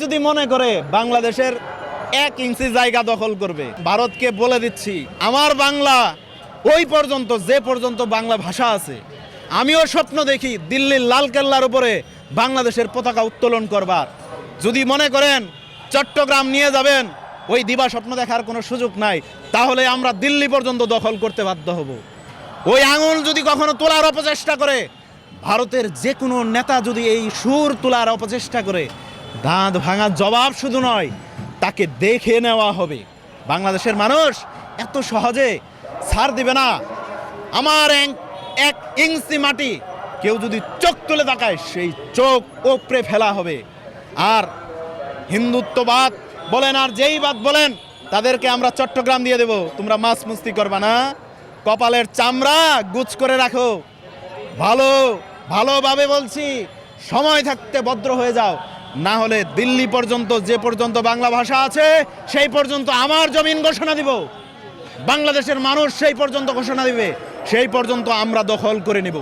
যদি মনে করে বাংলাদেশের 1 ইঞ্চি জায়গা দখল করবে, ভারতকে বলে দিচ্ছি আমার বাংলা ওই পর্যন্ত, যে পর্যন্ত বাংলা ভাষা আছে। আমিও স্বপ্ন দেখি দিল্লির লালকেল্লার উপরে বাংলাদেশের পতাকা উত্তোলন করবার। যদি মনে করেন চট্টগ্রাম নিয়ে যাবেন, ওই দিবা স্বপ্ন দেখার কোনো সুযোগ নাই, তাহলে আমরা দিল্লি পর্যন্ত দখল করতে বাধ্য হব। ওই আঙুল যদি কখনো তোলার অপচেষ্টা করে, ভারতের যে কোনো নেতা যদি এই সুর তোলার অপচেষ্টা করে, দাঁত ভাঙা জবাব শুধু নয়, তাকে দেখে নেওয়া হবে। বাংলাদেশের মানুষ এত সহজে ছাড় দিবে না। আমার 1 ইঞ্চি মাটি কেউ যদি চোখ তুলে তাকায়, সেই চোখ ওপরে ফেলা হবে। আর হিন্দুত্ববাদ বলেন আর যেই বাদ বলেন, তাদেরকে আমরা চট্টগ্রাম দিয়ে দেব। তোমরা মাছ মুস্তি করবা না, কপালের চামড়া গুছ করে রাখো। ভালোভাবে বলছি, সময় থাকতে ভদ্র হয়ে যাও, না হলে দিল্লি পর্যন্ত, যে পর্যন্ত বাংলা ভাষা আছে সেই পর্যন্ত আমার জমিন ঘোষণা দিব। বাংলাদেশের মানুষ সেই পর্যন্ত ঘোষণা দিবে, সেই পর্যন্ত আমরা দখল করে নেব।